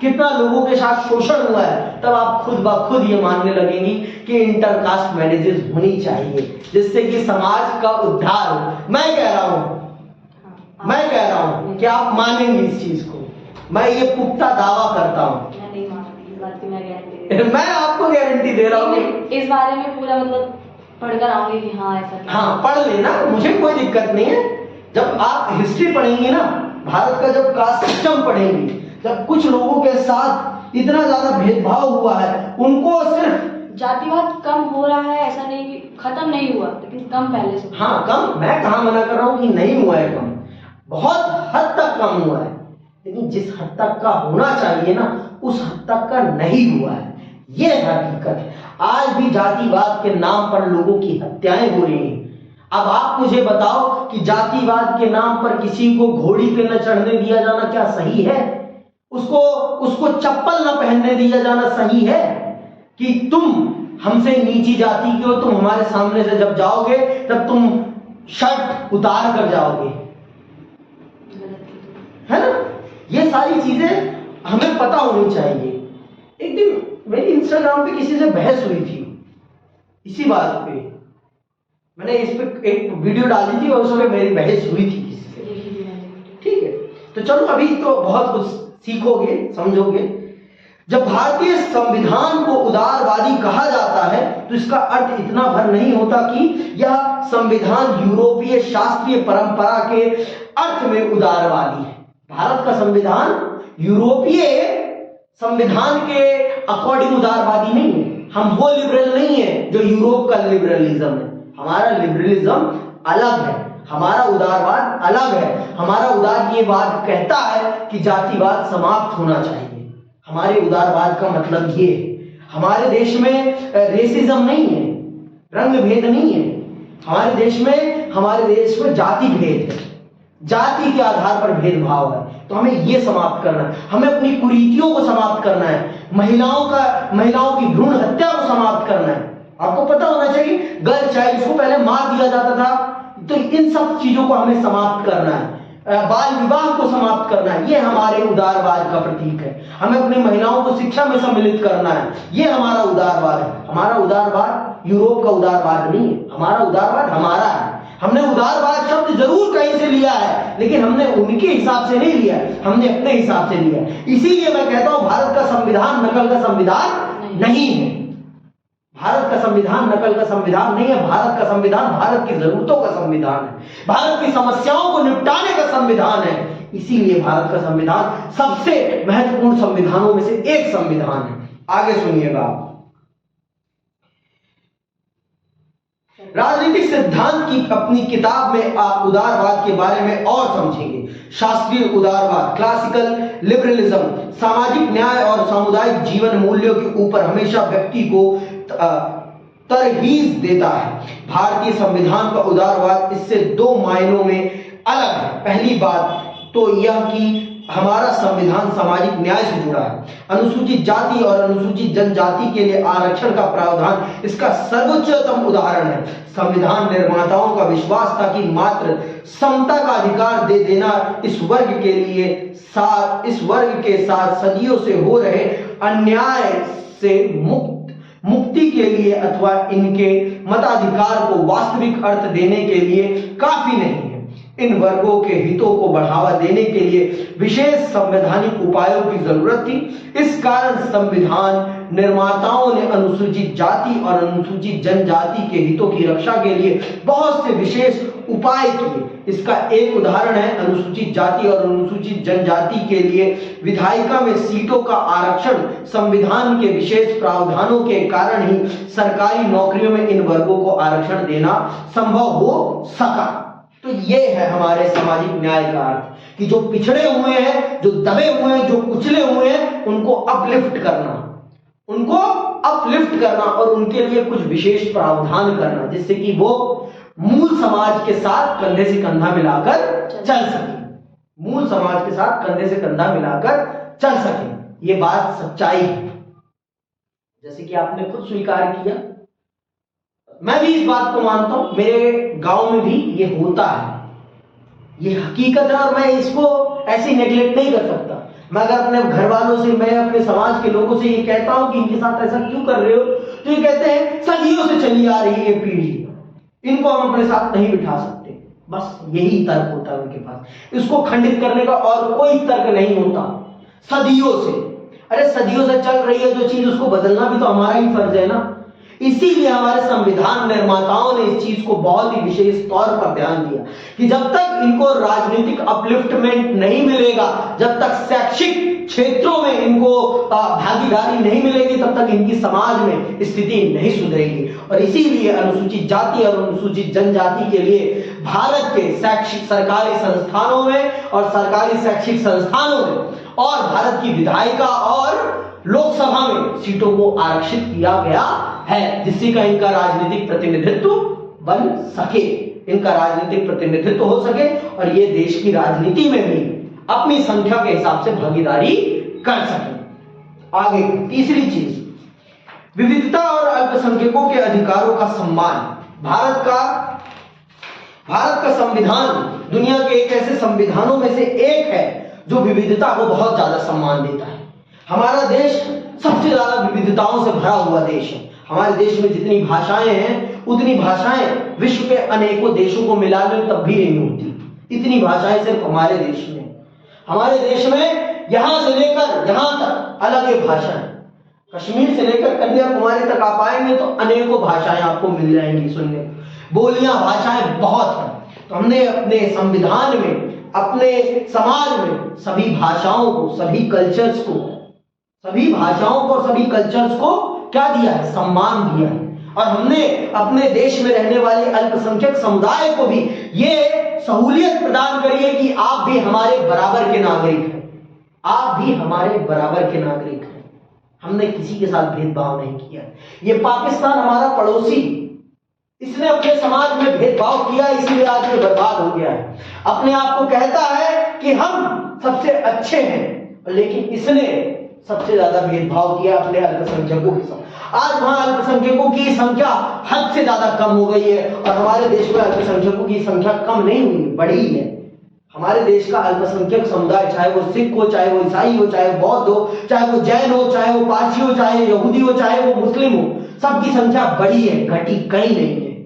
कितना लोगों के साथ शोषण हुआ है, तब आप खुद ब खुद ये मानने लगेंगी कि इंटरकास्ट मैरिजेस होनी चाहिए, जिससे कि समाज का उद्धार हो। मैं कह रहा हूं कि आप मानेंगे इस चीज को। मैं ये पुख्ता दावा करता हूं गारंटी मैं आपको गारंटी दे रहा हूँ। इस बारे में पूरा मतलब पढ़कर आऊंगी कि हाँ ऐसा क्या। हाँ पढ़ लेना, मुझे कोई दिक्कत नहीं है। जब आप हिस्ट्री पढ़ेंगे ना, भारत का जब कास्ट सिस्टम पढ़ेंगे, जब कुछ लोगों के साथ इतना ज्यादा भेदभाव हुआ है, उनको सिर्फ जातिवाद कम हो रहा है, ऐसा नहीं कि खत्म नहीं हुआ, लेकिन कम पहले से। हाँ कम, मैं कहाँ मना कर रहा हूँ कि नहीं हुआ है कम, बहुत हद तक कम हुआ है, लेकिन जिस हद तक का होना चाहिए ना, उस हद तक का नहीं हुआ है। ये हकीकत है। आज भी जातिवाद के नाम पर लोगों की हत्याएं हो रही हैं। अब आप मुझे बताओ कि जातिवाद के नाम पर किसी को घोड़ी पे न चढ़ने दिया जाना क्या सही है? उसको चप्पल न पहनने दिया जाना सही है? कि तुम हमसे नीची जाति के हो, तुम हमारे सामने से जब जाओगे तब तुम शर्ट उतार कर जाओगे, है ना? ये सारी चीजें हमें पता होनी चाहिए। एक दिन मेरी इंस्टाग्राम पे किसी से बहस हुई थी इसी बात पे, मैंने इस पे एक वीडियो डाली थी और उसमें मेरी बहस हुई थी किसी से। ठीक है, तो चलो अभी तो बहुत कुछ सीखोगे, समझोगे। जब भारतीय संविधान को उदारवादी कहा जाता है तो इसका अर्थ इतना भर नहीं होता कि यह संविधान यूरोपीय शास्त्रीय परंपरा के अर्थ में उदारवादी है। भारत का संविधान यूरोपीय संविधान के अकॉर्डिंग उदारवादी नहीं है। हम वो लिबरल नहीं है जो यूरोप का लिबरलिज्म है। हमारा लिबरलिज्म अलग है, हमारा उदारवाद अलग है। हमारा उदारवाद कहता है कि जातिवाद समाप्त होना चाहिए। हमारे उदारवाद का मतलब ये है, हमारे देश में रेसिज्म नहीं है, रंग भेद नहीं है। हमारे देश में जाति भेद है, जाति के आधार पर भेदभाव है। तो हमें ये समाप्त करना है, हमें अपनी कुरीतियों को समाप्त करना है, महिलाओं की भ्रूण हत्या को समाप्त करना है। आपको पता होना चाहिए, गर्ल चाइल्ड को पहले मार दिया जाता था, तो इन सब चीजों को हमें समाप्त करना है। बाल विवाह को समाप्त करना है, ये हमारे उदारवाद का प्रतीक है। हमें अपनी महिलाओं को शिक्षा में सम्मिलित करना है, ये हमारा उदारवाद है। हमारा उदारवाद यूरोप का उदारवाद नहीं है, हमारा उदारवाद हमारा है। हमने उदारवाद शब्द जरूर कहीं से लिया है, लेकिन हमने उनके हिसाब से नहीं लिया, हमने अपने हिसाब से लिया। इसीलिए मैं कहता हूं भारत का संविधान नकल का संविधान नहीं है। भारत का संविधान नकल का संविधान नहीं है। भारत का संविधान भारत की जरूरतों का संविधान है, भारत की समस्याओं को निपटाने का संविधान है। इसीलिए भारत का संविधान सबसे महत्वपूर्ण संविधानों में से एक संविधान है। आगे सुनिएगा आप। राजनीतिक सिद्धांत की अपनी किताब में आप उदारवाद के बारे में और समझेंगे। शास्त्रीय उदारवाद, क्लासिकल लिबरलिज्म, सामाजिक न्याय और सामुदायिक जीवन मूल्यों के ऊपर हमेशा व्यक्ति को तरहीज देता है। भारतीय संविधान का उदारवाद इससे दो मायनों में अलग है। पहली बात तो यह कि हमारा संविधान सामाजिक न्याय से जुड़ा है। अनुसूचित जाति और अनुसूचित जनजाति के लिए आरक्षण का प्रावधान इसका सर्वोच्चतम उदाहरण है। संविधान निर्माताओं का विश्वास था कि मात्र समता का अधिकार दे देना इस वर्ग के साथ सदियों से हो रहे अन्याय से मुक्ति के लिए अथवा इनके मताधिकार को वास्तविक अर्थ देने के लिए काफी नहीं है। इन वर्गों के हितों को बढ़ावा देने के लिए विशेष संवैधानिक उपायों की जरूरत थी। इस कारण संविधान निर्माताओं ने अनुसूचित जाति और अनुसूचित जनजाति के हितों की रक्षा के लिए बहुत से विशेष उपाय किए। इसका एक उदाहरण है अनुसूचित जाति और अनुसूचित जनजाति के लिए विधायिका में सीटों का आरक्षण। संविधान के विशेष प्रावधानों के कारण ही सरकारी नौकरियों में इन वर्गों को आरक्षण देना संभव हो सका। तो ये है हमारे सामाजिक न्याय का अर्थ कि जो पिछड़े हुए हैं, जो दबे हुए हैं, जो कुचले हुए हैं, उनको अपलिफ्ट करना और उनके लिए कुछ विशेष प्रावधान करना, जिससे कि वो मूल समाज के साथ कंधे से कंधा मिलाकर चल सके। मूल समाज के साथ कंधे से कंधा मिलाकर चल सके। ये बात सच्चाई है, जैसे कि आपने खुद स्वीकार किया। मैं भी इस बात को मानता हूं, मेरे गांव में भी ये होता है, ये हकीकत है और मैं इसको ऐसे नेगलेक्ट नहीं कर सकता। मैं अगर अपने घर वालों से, मैं अपने समाज के लोगों से ये कहता हूं कि इनके साथ ऐसा क्यों कर रहे हो, तो ये कहते हैं सदियों से चली आ रही है पीढ़ी, इनको हम अपने साथ नहीं बिठा सकते। बस यही तर्क होता है उनके पास। इसको खंडित करने का और कोई तर्क नहीं होता। सदियों से अरे सदियों से चल रही है जो चीज, उसको बदलना भी तो हमारा ही फर्ज है ना। इसीलिए हमारे संविधान निर्माताओं ने इस चीज को बहुत ही विशेष तौर पर ध्यान दिया कि जब तक इनको राजनीतिक अपलिफ्टमेंट नहीं मिलेगा, जब तक शैक्षिक क्षेत्रों में इनको भागीदारी नहीं मिलेगी, तब तक इनकी समाज में स्थिति नहीं सुधरेगी। और इसीलिए अनुसूचित जाति और अनुसूचित जनजाति के लिए भारत के शैक्षिक सरकारी संस्थानों में और सरकारी शैक्षिक संस्थानों में और भारत की विधायिका और लोकसभा में सीटों को आरक्षित किया गया है, जिससे का इनका राजनीतिक प्रतिनिधित्व बन सके, इनका राजनीतिक प्रतिनिधित्व हो सके और ये देश की राजनीति में भी अपनी संख्या के हिसाब से भागीदारी कर सके। आगे तीसरी चीज, विविधता और अल्पसंख्यकों के अधिकारों का सम्मान। भारत का संविधान दुनिया के एक ऐसे संविधानों में से एक है जो विविधता को बहुत ज्यादा सम्मान देता है। हमारा देश सबसे ज्यादा विविधताओं से भरा हुआ देश है। हमारे देश में जितनी भाषाएं हैं उतनी भाषाएं विश्व के अनेकों देशों को मिला ले तब भी नहीं होती। इतनी भाषाएं सिर्फ हमारे देश में। हमारे देश में यहां से लेकर यहां तक अलग ही भाषाएं, कश्मीर से लेकर कन्याकुमारी तक आप आएंगे तो अनेकों भाषाएं आपको मिल जाएंगी सुनने को। बोलियां भाषाएं बहुत हैं। तो हमने अपने संविधान में, अपने समाज में सभी भाषाओं को, सभी कल्चर्स को, सभी भाषाओं को और सभी कल्चर्स को क्या दिया है? सम्मान दिया है। और हमने अपने देश में रहने वाले अल्पसंख्यक समुदाय को भी ये सहूलियत प्रदान करी है कि आप भी हमारे बराबर के नागरिक हैं, आप भी हमारे बराबर के नागरिक हैं। हमने किसी के साथ भेदभाव नहीं किया। ये पाकिस्तान हमारा पड़ोसी, इसने अपने समाज में भेदभाव किया, इसलिए आज ये बर्बाद हो गया है। अपने आप को कहता है कि हम सबसे अच्छे हैं, लेकिन इसने सबसे ज्यादा भेदभाव किया अपने अल्पसंख्यकों के साथ। आज वहां अल्पसंख्यकों की संख्या हद से ज्यादा कम हो गई है और हमारे देश में अल्पसंख्यकों की संख्या कम नहीं हुई, बढ़ी है। हमारे देश का अल्पसंख्यक समुदाय, चाहे वो सिख हो, चाहे वो ईसाई हो, चाहे वो बौद्ध हो, चाहे वो जैन हो, चाहे वो पारसी हो, चाहे यहूदी हो, चाहे वो मुस्लिम हो, सबकी संख्या बढ़ी है, घटी कहीं नहीं है,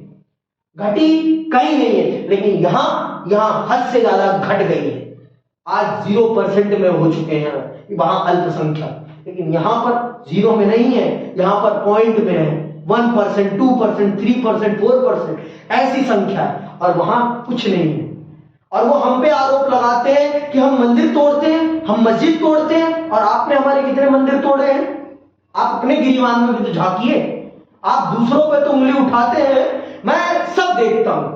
घटी कहीं नहीं है। लेकिन यहाँ हद से ज्यादा घट गई है। आज 0% में हो चुके हैं वहां अल्पसंख्यक, लेकिन यहां पर 0 में नहीं है, यहां पर पॉइंट में है। 1%, 2%, 3%, 4% ऐसी संख्या है और वहां कुछ नहीं है। और वो हम पे आरोप लगाते हैं कि हम मंदिर तोड़ते हैं, हम मस्जिद तोड़ते हैं। और आपने हमारे कितने मंदिर तोड़े हैं? आप अपने गिरिबान में भी तो झांकिए। आप दूसरों पे तो उंगली उठाते हैं। मैं सब देखता हूं,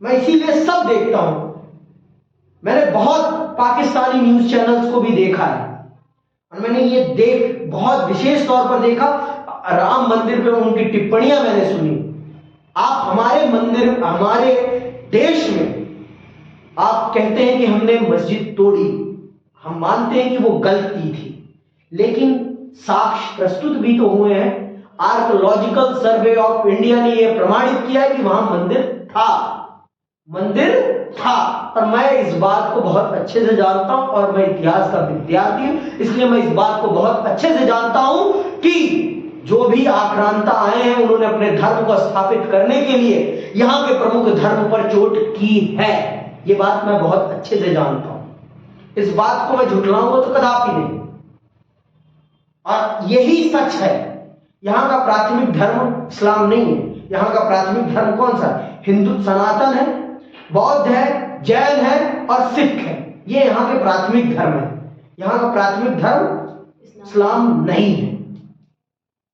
मैं इसीलिए सब देखता हूं। मैंने बहुत पाकिस्तानी न्यूज चैनल्स को भी देखा है और मैंने ये बहुत विशेष तौर पर देखा, राम मंदिर पे उनकी टिप्पणियां मैंने सुनी। आप हमारे मंदिर, हमारे देश में आप कहते हैं कि हमने मस्जिद तोड़ी, हम मानते हैं कि वो गलती थी, लेकिन साक्ष्य प्रस्तुत भी तो हुए हैं। आर्कियोलॉजिकल सर्वे ऑफ इंडिया ने यह प्रमाणित किया है कि वहां मंदिर था, मंदिर था। और मैं इस बात को बहुत अच्छे से जानता हूं और मैं इतिहास का विद्यार्थी हूं, इसलिए मैं इस बात को बहुत अच्छे से जानता हूं कि जो भी आक्रांता आए हैं उन्होंने अपने धर्म को स्थापित करने के लिए यहां के प्रमुख धर्म पर चोट की है। ये बात मैं बहुत अच्छे से जानता हूं। इस बात को मैं झुठलाऊंगा तो कदापि नहीं। और यही सच है। यहां का प्राथमिक धर्म इस्लाम नहीं है। यहां का प्राथमिक धर्म कौन सा है? हिंदू सनातन है, बौद्ध है, जैन है और सिख है। ये यहां के प्राथमिक धर्म है। यहां का प्राथमिक धर्म इस्लाम नहीं है।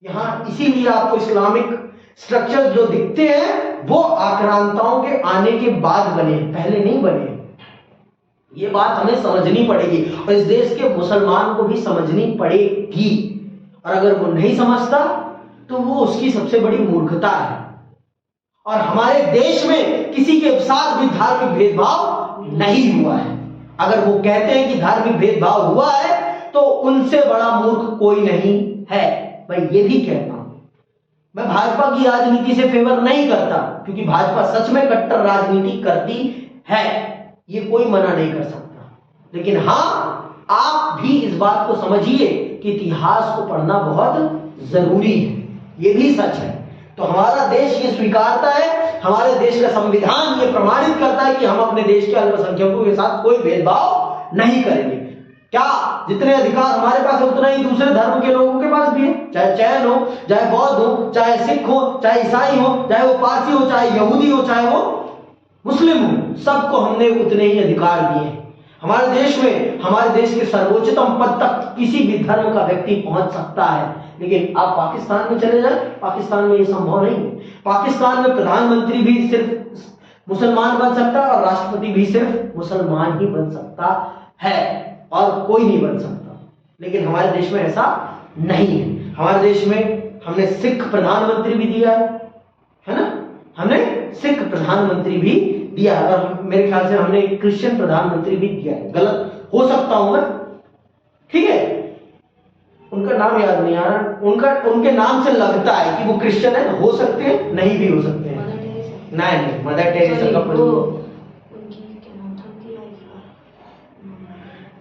यहां इसीलिए आपको इस्लामिक स्ट्रक्चर जो दिखते हैं वो आक्रांताओं के आने के बाद बने, पहले नहीं बने। ये बात हमें समझनी पड़ेगी और इस देश के मुसलमान को भी समझनी पड़ेगी। और अगर वो नहीं समझता तो वो उसकी सबसे बड़ी मूर्खता है। और हमारे देश में किसी के साथ भी धार्मिक भेदभाव नहीं हुआ है। अगर वो कहते हैं कि धार्मिक भेदभाव हुआ है तो उनसे बड़ा मूर्ख कोई नहीं है। मैं ये भी कहता हूं, मैं भाजपा की राजनीति से फेवर नहीं करता, क्योंकि भाजपा सच में कट्टर राजनीति करती है, ये कोई मना नहीं कर सकता। लेकिन हाँ, आप भी इस बात को समझिए कि इतिहास को पढ़ना बहुत जरूरी है। ये भी सच है। तो हमारा देश ये स्वीकारता है, हमारे देश का संविधान ये प्रमाणित करता है कि हम अपने देश के अल्पसंख्यकों के साथ कोई भेदभाव नहीं करेंगे। क्या जितने अधिकार हमारे पास है उतना ही दूसरे धर्म के लोगों के पास भी है? चाहे जैन हो, चाहे बौद्ध हो, चाहे सिख हो, चाहे ईसाई हो, चाहे वो पारसी हो, चाहे यहूदी हो, चाहे वो मुस्लिम हो, सबको हमने उतने ही अधिकार दिए हैं। हमारे देश में, हमारे देश के सर्वोच्चतम पद तक किसी भी धर्म का व्यक्ति पहुंच सकता है। लेकिन आप पाकिस्तान में चले जाए, पाकिस्तान में यह संभव नहीं है। पाकिस्तान में प्रधानमंत्री भी सिर्फ मुसलमान बन सकता है और राष्ट्रपति भी सिर्फ मुसलमान ही बन सकता है और कोई नहीं बन सकता। लेकिन हमारे देश में ऐसा नहीं है। हमारे देश में हमने सिख प्रधानमंत्री भी दिया है ना, हमने सिख प्रधानमंत्री भी दिया है और मेरे ख्याल से हमने एक क्रिश्चियन प्रधानमंत्री भी दिया है। गलत हो सकता हूं मैं, ठीक है, उनका नाम याद नहीं आ रहा। उनके नाम से लगता है कि वो क्रिश्चियन है, हो सकते हैं, नहीं भी हो सकते हैं। नहीं, मदर टेरेसा का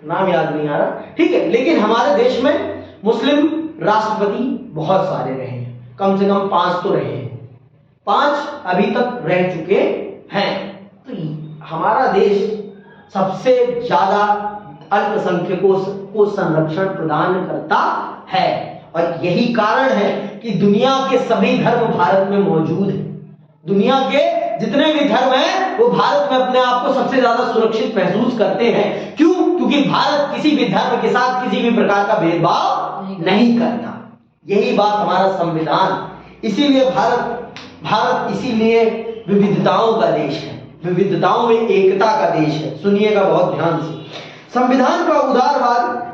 नाम याद नहीं आ रहा, ठीक है। लेकिन हमारे देश में मुस्लिम राष्ट्रपति बहुत सारे रहे हैं, कम से कम 5 तो रहे हैं, 5 अभी तक रह चुके हैं। तो हमारा देश सबसे ज्यादा अल्पसंख्यकों को संरक्षण प्रदान करता है और यही कारण है कि दुनिया के सभी धर्म भारत में मौजूद हैं। दुनिया के जितने भी धर्म हैं वो भारत में अपने आप को सबसे ज्यादा सुरक्षित महसूस करते हैं। क्यों? क्योंकि भारत किसी भी धर्म के साथ किसी भी प्रकार का भेदभाव नहीं करता। यही बात हमारा संविधान, इसीलिए भारत इसीलिए विविधताओं का देश है, विविधताओं में एकता का देश है। सुनिएगा बहुत ध्यान से। संविधान का उदारवाद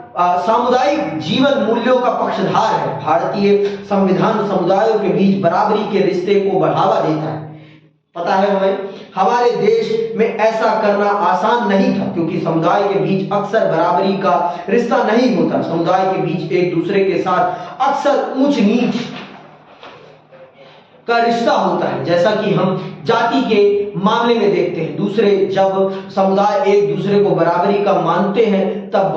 सामुदायिक जीवन मूल्यों का पक्षधार है। भारतीय संविधान समुदायों के बीच बराबरी के रिश्ते को बढ़ावा देता है। पता है हमें, हमारे देश में ऐसा करना आसान नहीं था क्योंकि समुदाय के बीच अक्सर बराबरी का रिश्ता नहीं होता। समुदाय के बीच एक दूसरे के साथ अक्सर ऊंच नीच का रिश्ता होता है, जैसा कि हम जाति के मामले में देखते हैं। दूसरे जब समुदाय एक दूसरे को बराबरी का मानते हैं तब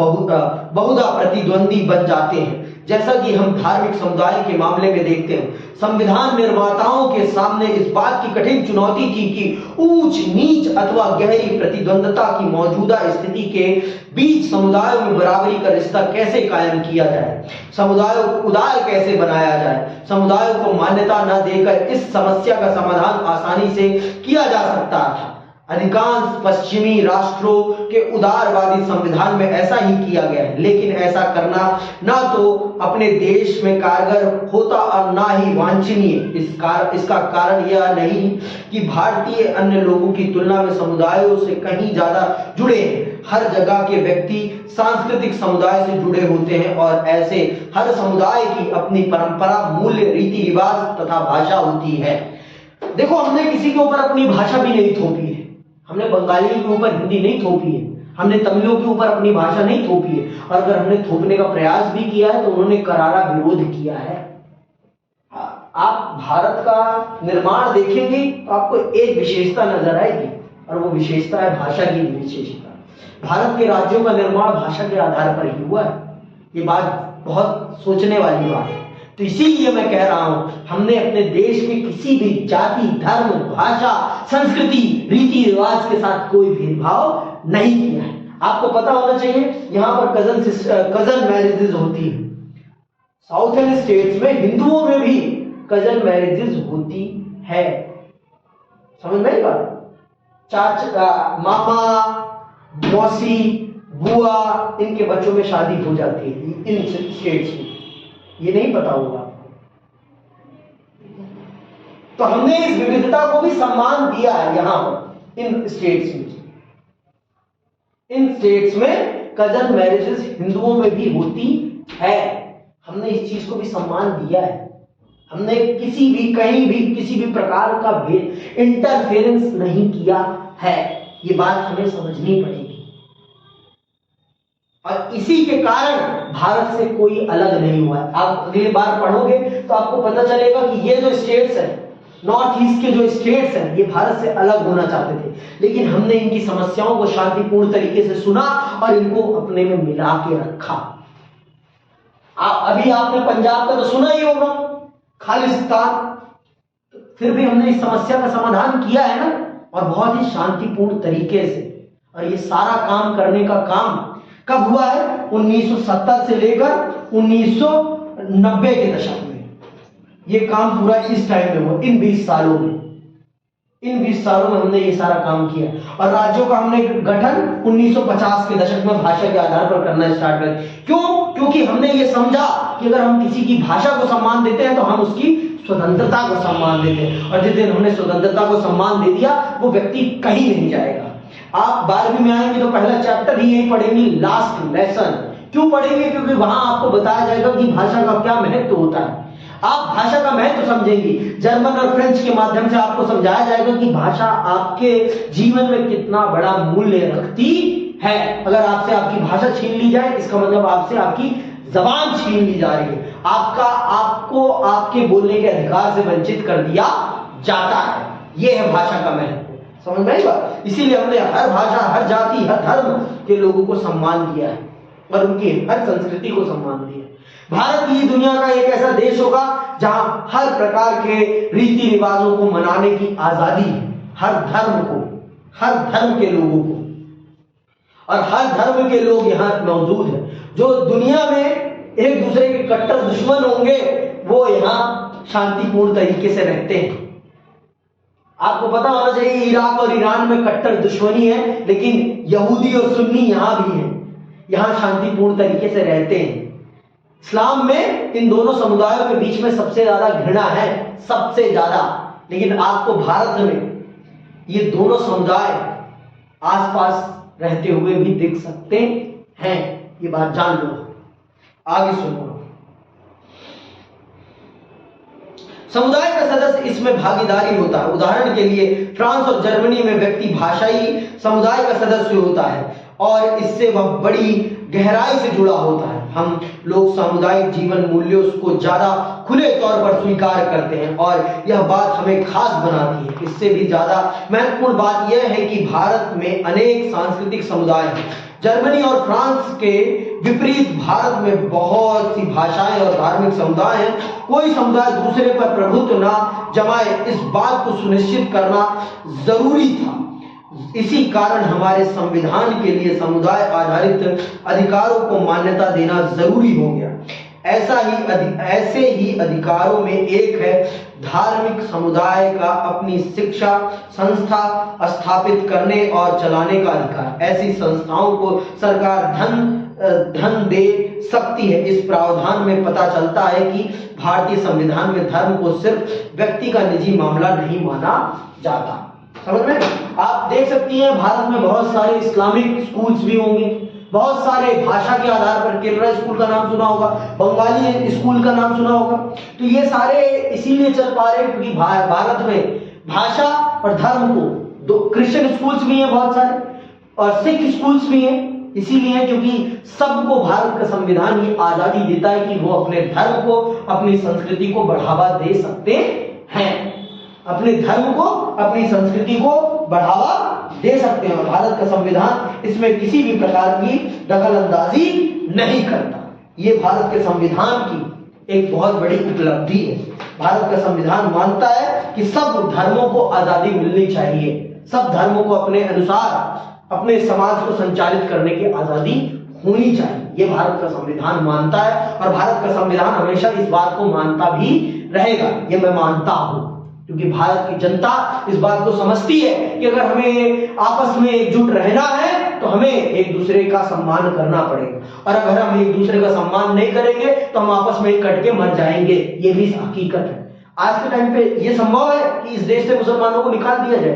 बहुधा प्रतिद्वंदी बन जाते हैं, जैसा कि हम धार्मिक समुदाय के मामले में देखते हैं। संविधान निर्माताओं के सामने इस बात की कठिन चुनौती थी कि ऊंच नीच अथवा गहरी प्रतिद्वंदता की मौजूदा स्थिति के बीच समुदायों में बराबरी का रिश्ता कैसे कायम किया जाए, समुदायों को उदार कैसे बनाया जाए। समुदायों को मान्यता न देकर इस समस्या का समाधान आसानी से किया जा सकता था। अधिकांश पश्चिमी राष्ट्रों के उदारवादी संविधान में ऐसा ही किया गया है, लेकिन ऐसा करना ना तो अपने देश में कारगर होता और ना ही वांछनीय। इसका कारण यह नहीं कि भारतीय अन्य लोगों की तुलना में समुदायों से कहीं ज्यादा जुड़े हैं। हर जगह के व्यक्ति सांस्कृतिक समुदाय से जुड़े होते हैं और ऐसे हर समुदाय की अपनी परंपरा, मूल्य, रीति रिवाज तथा भाषा होती है। देखो, हमने किसी के ऊपर अपनी भाषा भी नहीं थोपी है। हमने बंगालियों के ऊपर हिंदी नहीं थोपी है, हमने तमिलों के ऊपर अपनी भाषा नहीं थोपी है, और अगर हमने थोपने का प्रयास भी किया है तो उन्होंने करारा विरोध किया है। आप भारत का निर्माण देखेंगे तो आपको एक विशेषता नजर आएगी और वो विशेषता है भाषा की विशेषता। भारत के राज्यों का निर्माण भाषा के आधार पर ही हुआ है। ये बात बहुत सोचने वाली बात है। तो इसीलिए मैं कह रहा हूं, हमने अपने देश के किसी भी जाति, धर्म, भाषा, संस्कृति, रीति रिवाज के साथ कोई भेदभाव नहीं किया है। आपको पता होना चाहिए, यहां पर कजन मैरिजेस होती है। साउथर्न स्टेट्स में हिंदुओं में भी कजन मैरिजेस होती है। समझ में आई बात? चाचा, मामा, मौसी, बुआ, इनके बच्चों में शादी हो जाती है इन स्टेट्स में। ये नहीं पता होगा आपको। तो हमने इस विविधता को भी सम्मान दिया है। यहां पर इन स्टेट्स में कजन मैरिजेस हिंदुओं में भी होती है। हमने इस चीज को भी सम्मान दिया है। हमने किसी भी कहीं भी किसी भी प्रकार का इंटरफेरेंस नहीं किया है। ये बात हमें समझनी पड़ेगी। और इसी के कारण भारत से कोई अलग नहीं हुआ है। आप अगली बार पढ़ोगे तो आपको पता चलेगा कि ये जो स्टेट्स हैं, नॉर्थ ईस्ट के जो स्टेट्स हैं, ये भारत से अलग होना चाहते थे, लेकिन हमने इनकी समस्याओं को शांतिपूर्ण तरीके से सुना और इनको अपने में मिला के रखा। अभी आपने पंजाब का तो सुना ही होगा, खालिस्तान। फिर भी हमने इस समस्या का समाधान किया है ना, और बहुत ही शांतिपूर्ण तरीके से। और ये सारा काम करने का काम कब हुआ है? 1970 से लेकर 1990 के दशक में ये काम पूरा इस टाइम में हुआ। इन 20 सालों में हमने ये सारा काम किया। और राज्यों का हमने गठन 1950 के दशक में भाषा के आधार पर करना स्टार्ट कर। क्यों? क्योंकि हमने ये समझा कि अगर हम किसी की भाषा को सम्मान देते हैं तो हम उसकी स्वतंत्रता को सम्मान देते हैं, और जिस दिन हमने स्वतंत्रता को सम्मान दे दिया वो व्यक्ति कहीं नहीं जाएगा। आप 12वीं में आएंगे तो पहला चैप्टर ही यही पढ़ेंगे, लास्ट लेसन। क्यों पढ़ेंगे? क्योंकि वहां आपको बताया जाएगा कि भाषा का क्या महत्व होता है। आप भाषा का महत्व समझेंगे। जर्मन और फ्रेंच के माध्यम से आपको समझाया जाएगा कि भाषा आपके जीवन में कितना बड़ा मूल्य रखती है। अगर आपसे आपकी भाषा छीन ली जाए, इसका मतलब आपसे आपकी जबान छीन ली जा रही है, आपको आपके बोलने के अधिकार से वंचित कर दिया जाता है। यह है भाषा का महत्व। समझ में आई बात? इसीलिए हमने हर भाषा, हर जाति, हर धर्म के लोगों को सम्मान दिया है और उनकी हर संस्कृति को सम्मान दिया। भारत ही दुनिया का एक ऐसा देश होगा जहां हर प्रकार के रीति रिवाजों को मनाने की आजादी है, हर धर्म के लोगों को, और हर धर्म के लोग यहाँ मौजूद हैं। जो दुनिया में एक दूसरे के कट्टर दुश्मन होंगे वो यहाँ शांतिपूर्ण तरीके से रहते हैं। आपको पता होना चाहिए इराक और ईरान में कट्टर दुश्मनी है, लेकिन यहूदी और सुन्नी यहां भी हैं, यहां शांतिपूर्ण तरीके से रहते हैं। इस्लाम में इन दोनों समुदायों के बीच में सबसे ज्यादा घृणा है, सबसे ज्यादा। लेकिन आपको भारत में ये दोनों समुदाय आसपास रहते हुए भी दिख सकते हैं। ये बात जान लो। आगे सुनो। समुदाय का सदस्य इसमें भागीदारी होता है। उदाहरण के लिए फ्रांस और जर्मनी में व्यक्ति भाषाई समुदाय का सदस्य होता है और इससे वह बड़ी गहराई से जुड़ा होता है। हम लोग सामुदायिक जीवन मूल्यों को ज्यादा खुले तौर पर स्वीकार करते हैं और यह बात हमें खास बनाती है। इससे भी ज्यादा महत्वपूर्ण बात यह है कि भारत में अनेक सांस्कृतिक समुदाय हैं। जर्मनी और फ्रांस के विपरीत भारत में बहुत सी भाषाएं और धार्मिक समुदाय हैं। कोई समुदाय दूसरे पर प्रभुत्व ना जमाए, इस बात को सुनिश्चित करना जरूरी था। इसी कारण हमारे संविधान के लिए समुदाय आधारित अधिकारों को मान्यता देना जरूरी हो गया। ऐसे ही अधिकारों में एक है धार्मिक समुदाय का अपनी शिक्षा संस्था स्थापित करने और चलाने का अधिकार। ऐसी संस्थाओं को सरकार धन दे सकती है। इस प्रावधान में पता चलता है कि भारतीय संविधान में धर्म को सिर्फ व्यक्ति का निजी मामला नहीं माना जाता। समझ में? आप देख सकती हैं भारत में बहुत सारे इस्लामिक स्कूल्स भी होंगे, बहुत सारे भाषा के आधार पर, केरला स्कूल का नाम सुना होगा, बंगाली स्कूल का नाम सुना होगा। तो ये सारे इसीलिए चल पा रहे हैं क्योंकि भारत में भाषा और धर्म को दो क्रिश्चियन स्कूल्स भी हैं बहुत सारे और सिख स्कूल्स भी हैं। इसीलिए क्योंकि सबको भारत का संविधान ये आजादी देता है कि वो अपने धर्म को, अपनी संस्कृति को बढ़ावा दे सकते हैं, अपने धर्म को, अपनी संस्कृति को बढ़ावा दे सकते हैं। और भारत का संविधान इसमें किसी भी प्रकार की दखल अंदाजी नहीं करता। ये भारत के संविधान की एक बहुत बड़ी उपलब्धि है। भारत का संविधान मानता है कि सब धर्मों को आजादी मिलनी चाहिए, सब धर्मों को अपने अनुसार अपने समाज को संचालित करने की आजादी होनी चाहिए। ये भारत का संविधान मानता है और भारत का संविधान हमेशा इस बात को मानता भी रहेगा। ये मैं मानता हूं क्योंकि भारत की जनता इस बात को समझती है कि अगर हमें आपस में एकजुट रहना है तो हमें एक दूसरे का सम्मान करना पड़ेगा, और अगर हम एक दूसरे का सम्मान नहीं करेंगे तो हम आपस में कट के मर जाएंगे। ये भी हकीकत है। आज के टाइम पे ये संभव है कि इस देश से मुसलमानों को निकाल दिया जाए?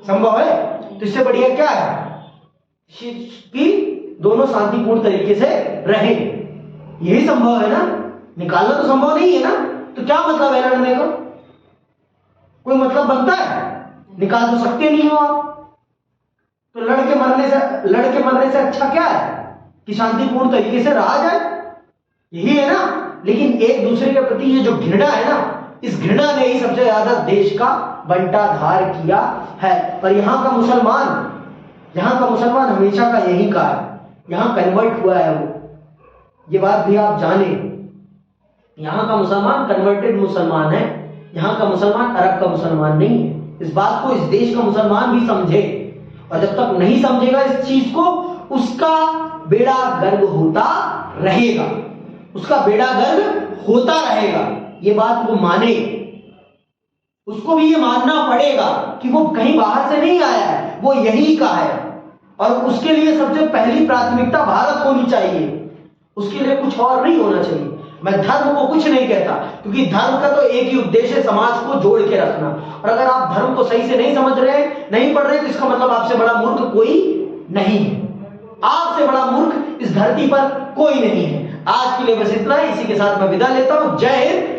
संभव है? तो इससे बढ़िया क्या है कि दोनों शांतिपूर्ण तरीके से रहें। यही संभव है ना? निकालना तो संभव नहीं है ना? तो क्या मतलब है लड़ने का? कोई मतलब बनता है? निकाल तो सकते नहीं हो आप। तो लड़के मरने से अच्छा क्या है कि शांतिपूर्ण तरीके से रहा जाए? यही है ना? लेकिन एक दूसरे के प्रति ये जो घृणा है ना, इस घृणा ने ही सबसे ज्यादा देश का बंटाधार किया है। पर यहाँ का मुसलमान हमेशा का यही का है, यहाँ कन्वर्ट हुआ है वो। ये बात भी आप जाने, यहाँ का मुसलमान कन्वर्टेड मुसलमान है, यहाँ का मुसलमान अरब का मुसलमान नहीं है। इस बात को इस देश का मुसलमान भी समझे, और जब तक नहीं समझेगा इस चीज को, उसका बेड़ा गर्क होता रहेगा, उसका बेड़ा गर्क होता रहेगा। ये बात वो माने, उसको भी ये मानना पड़ेगा कि वो कहीं बाहर से नहीं आया है, वो यही का है, और उसके लिए सबसे पहली प्राथमिकता भारत होनी चाहिए, उसके लिए कुछ और नहीं होना चाहिए। मैं धर्म को कुछ नहीं कहता, क्योंकि धर्म का तो एक ही उद्देश्य है, समाज को जोड़ के रखना। और अगर आप धर्म को सही से नहीं समझ रहे, नहीं पढ़ रहे, तो इसका मतलब आपसे बड़ा मूर्ख कोई नहीं है। आपसे बड़ा मूर्ख इस धरती पर कोई नहीं है। आज के लिए बस इतना ही, इसी के साथ मैं विदा लेता हूं। जय हिंद,